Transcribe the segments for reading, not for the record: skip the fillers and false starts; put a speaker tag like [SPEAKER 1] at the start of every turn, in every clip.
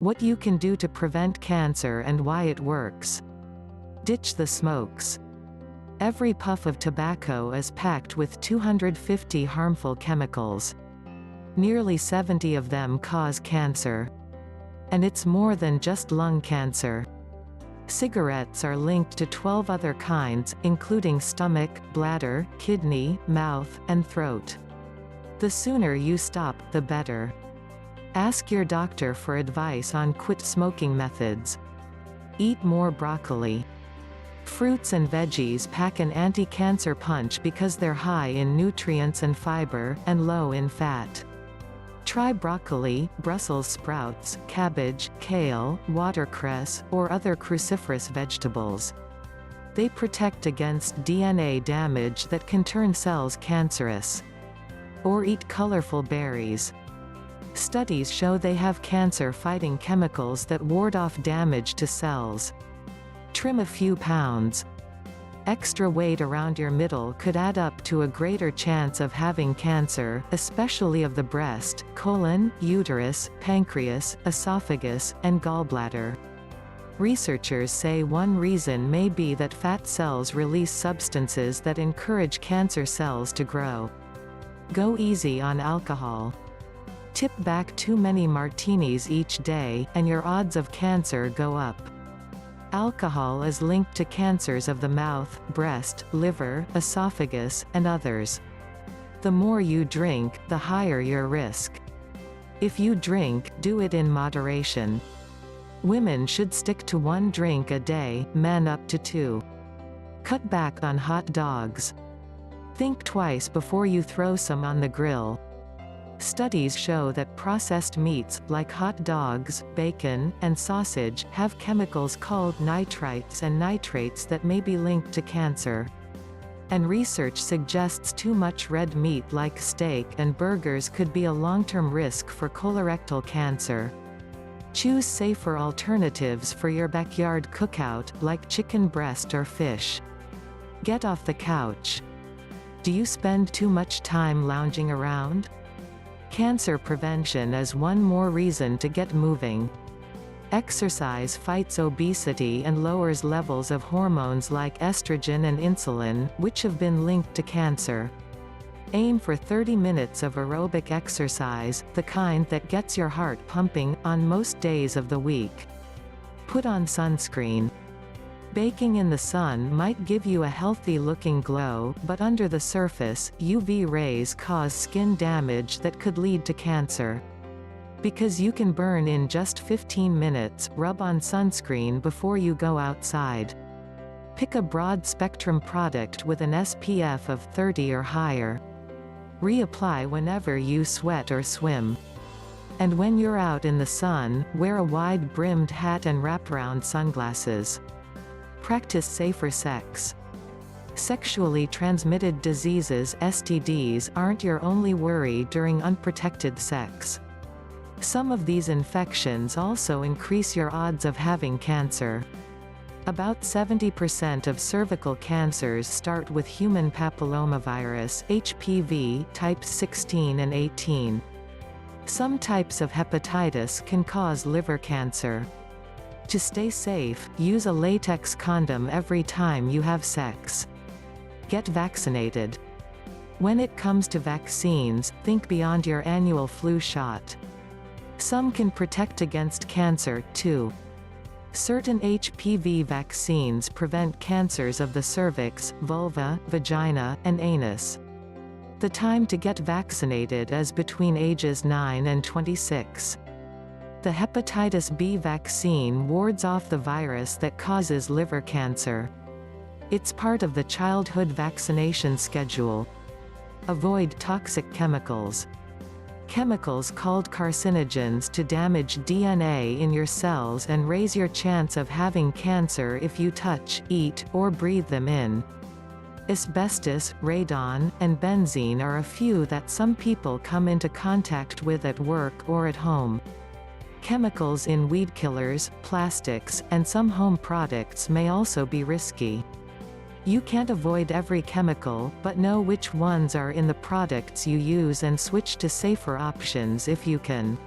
[SPEAKER 1] What you can do to prevent cancer and why it works. Ditch the smokes. Every puff of tobacco is packed with 250 harmful chemicals. Nearly 70 of them cause cancer. And it's more than just lung cancer. Cigarettes are linked to 12 other kinds, including stomach, bladder, kidney, mouth, and throat. The sooner you stop, the better. Ask your doctor for advice on quit smoking methods. Eat more broccoli. Fruits and veggies pack an anti-cancer punch because they're high in nutrients and fiber, and low in fat. Try broccoli, Brussels sprouts, cabbage, kale, watercress, or other cruciferous vegetables. They protect against DNA damage that can turn cells cancerous. Or eat colorful berries. Studies show they have cancer-fighting chemicals that ward off damage to cells. Trim a few pounds. Extra weight around your middle could add up to a greater chance of having cancer, especially of the breast, colon, uterus, pancreas, esophagus, and gallbladder. Researchers say one reason may be that fat cells release substances that encourage cancer cells to grow. Go easy on alcohol. Tip back too many martinis each day, and your odds of cancer go up. Alcohol is linked to cancers of the mouth, breast, liver, esophagus, and others. The more you drink, the higher your risk. If you drink, do it in moderation. Women should stick to 1 drink a day, men up to 2. Cut back on hot dogs. Think twice before you throw some on the grill. Studies show that processed meats, like hot dogs, bacon, and sausage, have chemicals called nitrites and nitrates that may be linked to cancer. And research suggests too much red meat like steak and burgers could be a long-term risk for colorectal cancer. Choose safer alternatives for your backyard cookout, like chicken breast or fish. Get off the couch. Do you spend too much time lounging around? Cancer prevention is one more reason to get moving. Exercise fights obesity and lowers levels of hormones like estrogen and insulin, which have been linked to cancer. Aim for 30 minutes of aerobic exercise, the kind that gets your heart pumping, on most days of the week. Put on sunscreen. Baking in the sun might give you a healthy-looking glow, but under the surface, UV rays cause skin damage that could lead to cancer. Because you can burn in just 15 minutes, rub on sunscreen before you go outside. Pick a broad-spectrum product with an SPF of 30 or higher. Reapply whenever you sweat or swim. And when you're out in the sun, wear a wide-brimmed hat and wraparound sunglasses. Practice safer sex. Sexually transmitted diseases (STDs) aren't your only worry during unprotected sex. Some of these infections also increase your odds of having cancer. About 70% of cervical cancers start with human papillomavirus (HPV) types 16 and 18. Some types of hepatitis can cause liver cancer. To stay safe, use a latex condom every time you have sex. Get vaccinated. When it comes to vaccines, think beyond your annual flu shot. Some can protect against cancer, too. Certain HPV vaccines prevent cancers of the cervix, vulva, vagina, and anus. The time to get vaccinated is between ages 9 and 26. The hepatitis B vaccine wards off the virus that causes liver cancer. It's part of the childhood vaccination schedule. Avoid toxic chemicals. Chemicals called carcinogens to damage DNA in your cells and raise your chance of having cancer if you touch, eat, or breathe them in. Asbestos, radon, and benzene are a few that some people come into contact with at work or at home. Chemicals in weed killers, plastics, and some home products may also be risky. You can't avoid every chemical, but know which ones are in the products you use and switch to safer options if you can.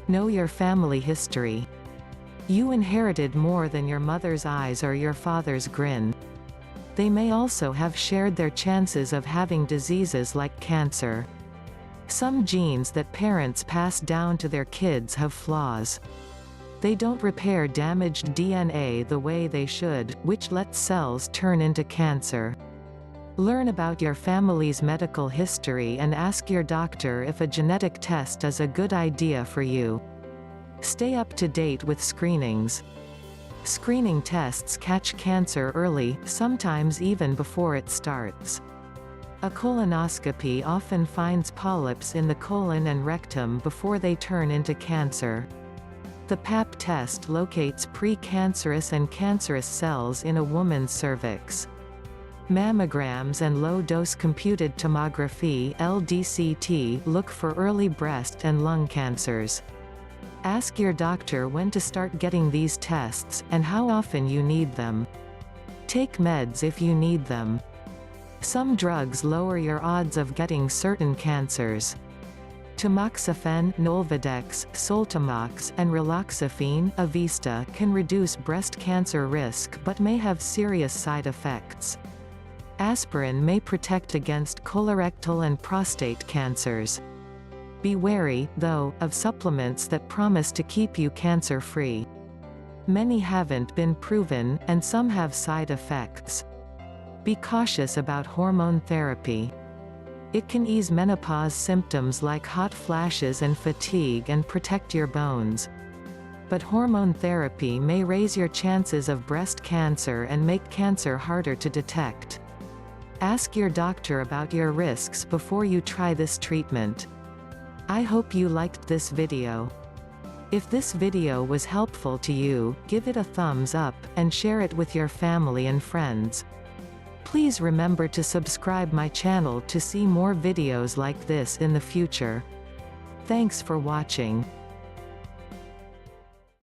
[SPEAKER 1] Know your family history. You inherited more than your mother's eyes or your father's grin. They may also have shared their chances of having diseases like cancer. Some genes that parents pass down to their kids have flaws. They don't repair damaged DNA the way they should, which lets cells turn into cancer. Learn about your family's medical history and ask your doctor if a genetic test is a good idea for you. Stay up to date with screenings. Screening tests catch cancer early, sometimes even before it starts. A colonoscopy often finds polyps in the colon and rectum before they turn into cancer. The Pap test locates pre-cancerous and cancerous cells in a woman's cervix. Mammograms and low-dose computed tomography (LDCT) look for early breast and lung cancers. Ask your doctor when to start getting these tests, and how often you need them. Take meds if you need them. Some drugs lower your odds of getting certain cancers. Tamoxifen, Nolvadex, Soltamox, and Raloxifene, Avista can reduce breast cancer risk but may have serious side effects. Aspirin may protect against colorectal and prostate cancers. Be wary, though, of supplements that promise to keep you cancer-free. Many haven't been proven, and some have side effects. Be cautious about hormone therapy. It can ease menopause symptoms like hot flashes and fatigue and protect your bones. But hormone therapy may raise your chances of breast cancer and make cancer harder to detect. Ask your doctor about your risks before you try this treatment. I hope you liked this video. If this video was helpful to you, give it a thumbs up, and share it with your family and friends. Please remember to subscribe my channel to see more videos like this in the future. Thanks for watching.